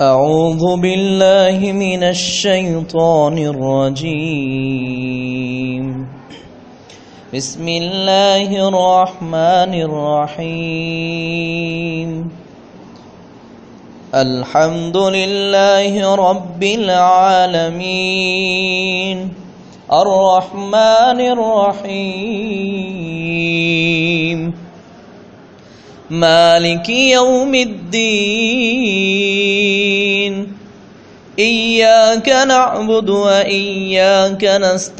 أعوذ بالله من الشيطان الرجيم بسم الله الرحمن الرحيم الحمد لله رب العالمين الرحمن الرحيم مالك يوم الدين إياك نعبد وإياك نستعين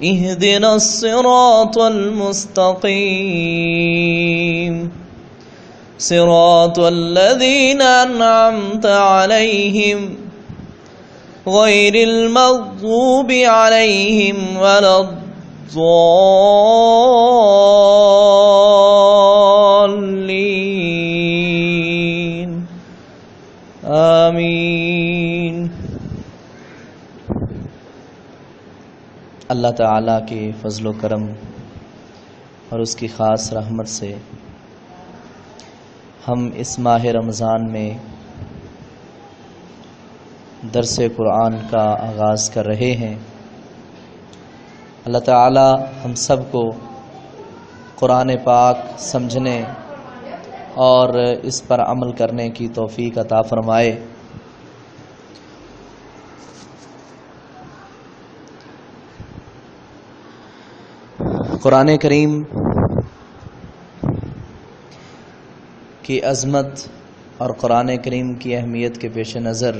اهدنا الصراط المستقيم صراط الذين أنعمت عليهم غير المغضوب عليهم ولا الضالين آمین۔ اللہ تعالیٰ کے فضل و کرم اور اس کی خاص رحمت سے ہم اس ماہ رمضان میں درس قرآن کا آغاز کر رہے ہیں۔ اللہ تعالی ہم سب کو قرآن پاک سمجھنے اور اس پر عمل کرنے کی توفیق عطا فرمائے۔ قرآن کریم کی عظمت اور قرآن کریم کی اہمیت کے پیش نظر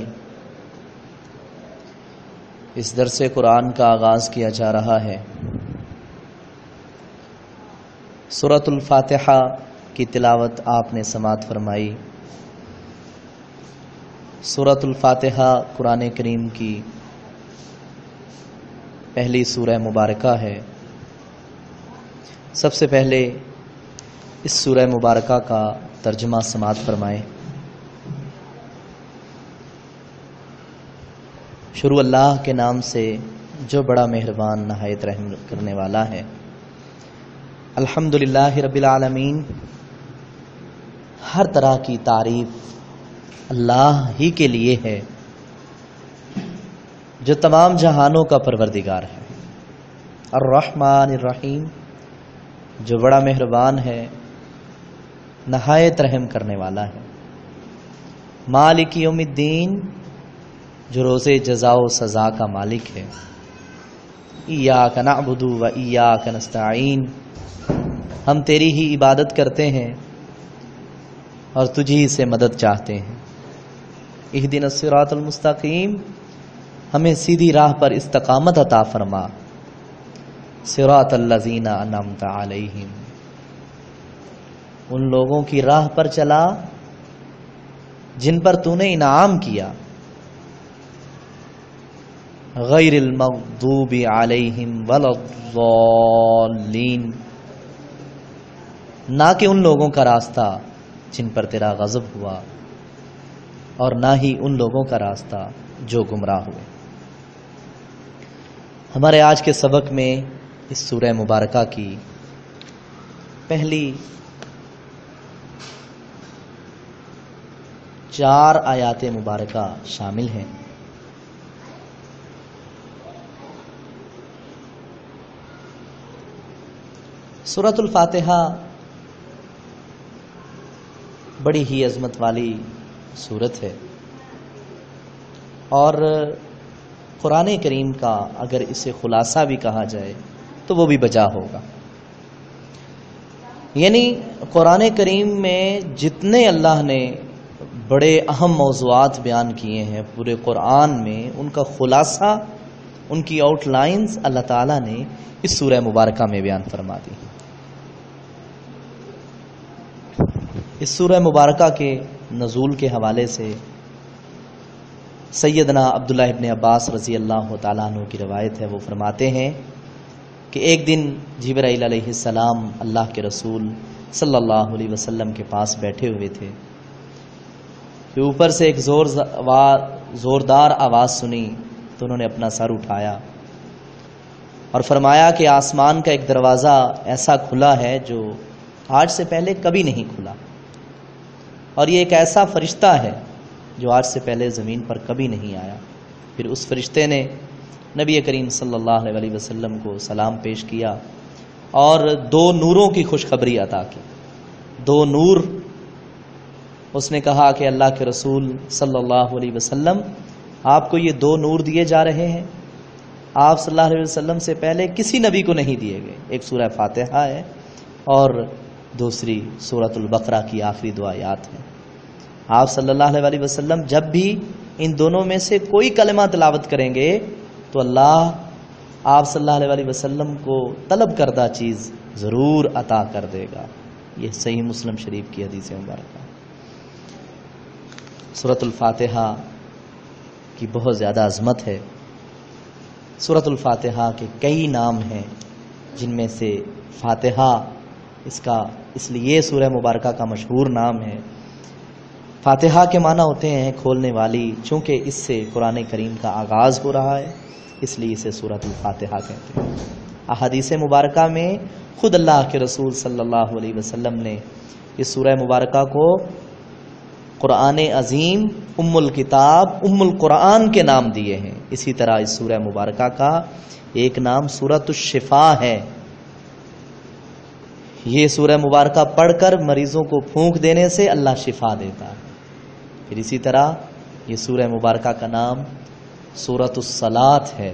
اس درس قرآن کا آغاز کیا جا رہا ہے۔ سورۃ الفاتحہ کی تلاوت آپ نے سماعت فرمائی۔ سورۃ الفاتحہ قرآن کریم کی پہلی سورہ مبارکہ ہے۔ سب سے پہلے اس سورہ مبارکہ کا ترجمہ سماعت فرمائیں۔ شروع اللہ کے نام سے جو بڑا مہربان نہایت رحم کرنے والا ہے۔ الحمدللہ رب العالمین، ہر طرح کی تعریف اللہ ہی کے لیے ہے جو تمام جہانوں کا پروردگار ہے۔ الرحمن الرحیم، جو بڑا مہربان ہے، نہایت رحم کرنے والا ہے۔ مالک یوم الدین، جو روز جزا و سزا کا مالک ہے۔ ایاک نعبد و ایاک نستعین، ہم تیری ہی عبادت کرتے ہیں اور تجھی سے مدد چاہتے ہیں۔ اہدنا الصراط المستقیم، ہمیں سیدھی راہ پر استقامت عطا فرما۔ صراط الذین انعمت علیہم، ان لوگوں کی راہ پر چلا جن پر تو نے انعام کیا۔ غیر المغضوب علیہم ولا الضالین، نہ کہ ان لوگوں کا راستہ جن پر تیرا غضب ہوا اور نہ ہی ان لوگوں کا راستہ جو گمراہ ہوئے۔ ہمارے آج کے سبق میں اس سورہ مبارکہ کی پہلی 4 آیات مبارکہ شامل ہیں۔ سورۃ الفاتحہ بڑی ہی عظمت والی سورت ہے، اور قرآن کریم کا اگر اسے خلاصہ بھی کہا جائے تو وہ بھی بجا ہوگا۔ یعنی قرآن کریم میں جتنے اللہ نے بڑے اہم موضوعات بیان کیے ہیں پورے قرآن میں، ان کا خلاصہ، ان کی آؤٹ لائنز اللہ تعالیٰ نے اس سورہ مبارکہ میں بیان فرما دی۔ اس سورہ مبارکہ کے نزول کے حوالے سے سیدنا عبداللہ ابن عباس رضی اللہ تعالیٰ عنہ کی روایت ہے۔ وہ فرماتے ہیں کہ ایک دن جبرائیل علیہ السلام اللہ کے رسول صلی اللہ علیہ وسلم کے پاس بیٹھے ہوئے تھے کہ اوپر سے ایک زوردار آواز سنی تو انہوں نے اپنا سر اٹھایا اور فرمایا کہ آسمان کا ایک دروازہ ایسا کھلا ہے جو آج سے پہلے کبھی نہیں کھلا۔ اور یہ ایک ایسا فرشتہ ہے جو آج سے پہلے زمین پر کبھی نہیں آیا۔ پھر اس فرشتے نے نبی کریم صلی اللہ علیہ وسلم کو سلام پیش کیا اور 2 نوروں کی خوشخبری عطا کی۔ 2 نور اس نے کہا کہ اللہ کے رسول صلی اللہ علیہ وسلم آپ کو یہ 2 نور دیے جا رہے ہیں، آپ صلی اللہ علیہ وسلم سے پہلے کسی نبی کو نہیں دیے گئے۔ ایک سورہ فاتحہ ہے اور دوسری سورۃ البقرہ کی آخری 2 آیات ہیں۔ آپ صلی اللہ علیہ وسلم جب بھی ان دونوں میں سے کوئی کلمہ تلاوت کریں گے تو اللہ آپ صلی اللہ علیہ وسلم کو طلب کردہ چیز ضرور عطا کر دے گا۔ یہ صحیح مسلم شریف کی حدیث مبارکہ۔ سورۃ الفاتحہ کی بہت زیادہ عظمت ہے۔ سورۃ الفاتحہ کے کئی نام ہیں، جن میں سے فاتحہ اس لیے سورہ مبارکہ کا مشہور نام ہے۔ فاتحہ کے معنی ہوتے ہیں کھولنے والی، چونکہ اس سے قرآن کریم کا آغاز ہو رہا ہے اس لیے اسے سورۃ الفاتحہ کہتے ہیں۔ احادیث مبارکہ میں خود اللہ کے رسول صلی اللہ علیہ وسلم نے اس سورہ مبارکہ کو قرآن عظیم، ام الکتاب، ام القرآن کے نام دیے ہیں۔ اسی طرح اس سورہ مبارکہ کا ایک نام سورۃ الشفاء ہے۔ یہ سورہ مبارکہ پڑھ کر مریضوں کو پھونک دینے سے اللہ شفا دیتا ہے۔ پھر اسی طرح یہ سورہ مبارکہ کا نام سورۃ الصلاۃ ہے،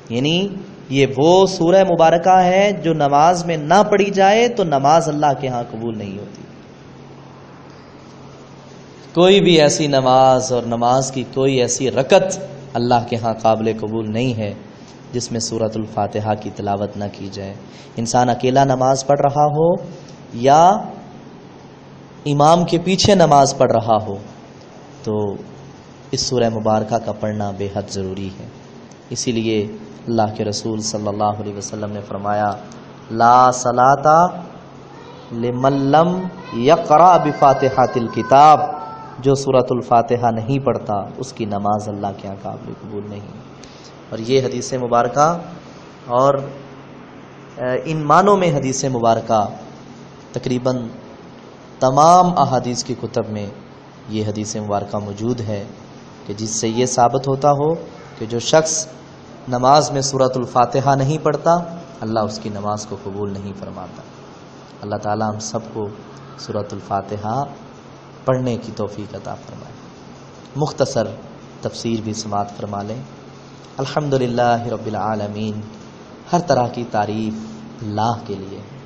یعنی یہ وہ سورہ مبارکہ ہے جو نماز میں نہ پڑھی جائے تو نماز اللہ کے ہاں قبول نہیں ہوتی۔ کوئی بھی ایسی نماز اور نماز کی کوئی ایسی رکعت اللہ کے ہاں قابل قبول نہیں ہے جس میں سورۃ الفاتحہ کی تلاوت نہ کی جائے۔ انسان اکیلا نماز پڑھ رہا ہو یا امام کے پیچھے نماز پڑھ رہا ہو تو اس سورہ مبارکہ کا پڑھنا بے حد ضروری ہے۔ اسی لیے اللہ کے رسول صلی اللہ علیہ وسلم نے فرمایا لا صلاۃ لمن لم یقرأ بفاتحۃ الکتاب، جو سورۃ الفاتحہ نہیں پڑھتا اس کی نماز اللہ کے یہاں قابل قبول نہیں۔ اور یہ حدیث مبارکہ اور ان معنوں میں حدیث مبارکہ تقریباً تمام احادیث کی کتب میں یہ حدیث مبارکہ موجود ہے کہ جس سے یہ ثابت ہوتا ہو کہ جو شخص نماز میں سورۃ الفاتحہ نہیں پڑھتا اللہ اس کی نماز کو قبول نہیں فرماتا۔ اللہ تعالی ہم سب کو سورۃ الفاتحہ پڑھنے کی توفیق عطا فرمائے۔ مختصر تفسیر بھی سماعت فرما لیں۔ الحمدللہ رب العالمین، ہر طرح کی تعریف اللہ کے لیے ہے۔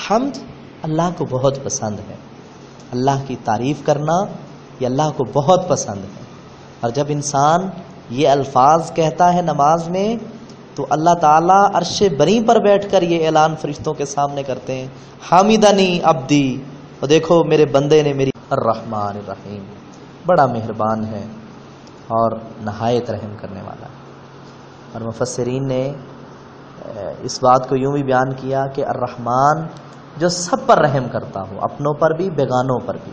حمد اللہ کو بہت پسند ہے، اللہ کی تعریف کرنا یہ اللہ کو بہت پسند ہے۔ اور جب انسان یہ الفاظ کہتا ہے نماز میں تو اللہ تعالیٰ عرش بری پر بیٹھ کر یہ اعلان فرشتوں کے سامنے کرتے ہیں حامدنی عبدی، اور دیکھو میرے بندے نے میری الرحمن الرحیم، بڑا مہربان ہے اور نہایت رحم کرنے والا ہے۔ اور مفسرین نے اس بات کو یوں بھی بیان کیا کہ الرحمن جو سب پر رحم کرتا ہو، اپنوں پر بھی بیگانوں پر بھی۔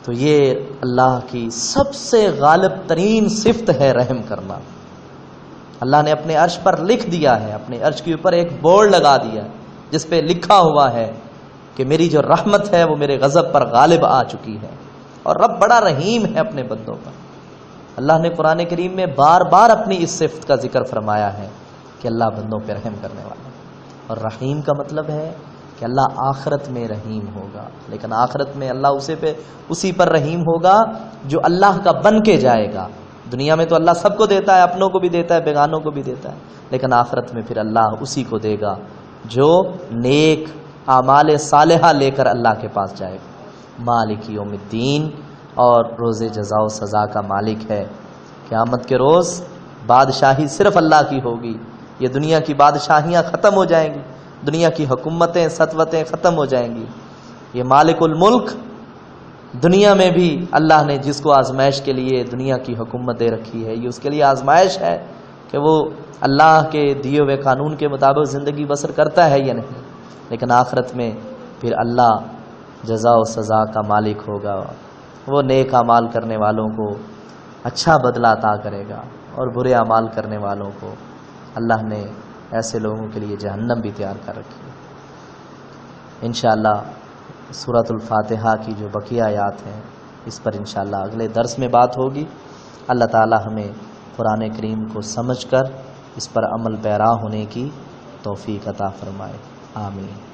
تو یہ اللہ کی سب سے غالب ترین صفت ہے رحم کرنا۔ اللہ نے اپنے عرش پر لکھ دیا ہے، اپنے عرش کے اوپر ایک بورڈ لگا دیا ہے جس پہ لکھا ہوا ہے کہ میری جو رحمت ہے وہ میرے غضب پر غالب آ چکی ہے۔ اور رب بڑا رحیم ہے اپنے بندوں پر۔ اللہ نے قرآن کریم میں بار بار اپنی اس صفت کا ذکر فرمایا ہے کہ اللہ بندوں پہ رحم کرنے والا ہے۔ اور رحیم کا مطلب ہے کہ اللہ آخرت میں رحیم ہوگا، لیکن آخرت میں اللہ اسی پر رحیم ہوگا جو اللہ کا بن کے جائے گا۔ دنیا میں تو اللہ سب کو دیتا ہے، اپنوں کو بھی دیتا ہے، بیگانوں کو بھی دیتا ہے، لیکن آخرت میں پھر اللہ اسی کو دے گا جو نیک اعمال صالحہ لے کر اللہ کے پاس جائے گا۔ مالک یوم الدین، اور روز جزا و سزا کا مالک ہے۔ قیامت کے روز بادشاہی صرف اللہ کی ہوگی، یہ دنیا کی بادشاہیاں ختم ہو جائیں گی، دنیا کی حکومتیں سطوتیں ختم ہو جائیں گی۔ یہ مالک الملک، دنیا میں بھی اللہ نے جس کو آزمائش کے لیے دنیا کی حکومت دے رکھی ہے، یہ اس کے لیے آزمائش ہے کہ وہ اللہ کے دیے ہوئے قانون کے مطابق زندگی بسر کرتا ہے یا نہیں۔ لیکن آخرت میں پھر اللہ جزا و سزا کا مالک ہوگا، وہ نیک اعمال کرنے والوں کو اچھا بدلہ عطا کرے گا اور برے اعمال کرنے والوں کو اللہ نے ایسے لوگوں کے لیے جہنم بھی تیار کر رکھی ہے۔ انشاءاللہ سورۃ الفاتحہ کی جو بقیہ آیات ہیں اس پر انشاءاللہ اگلے درس میں بات ہوگی۔ اللہ تعالی ہمیں قرآن کریم کو سمجھ کر اس پر عمل پیرا ہونے کی توفیق عطا فرمائے، آمین۔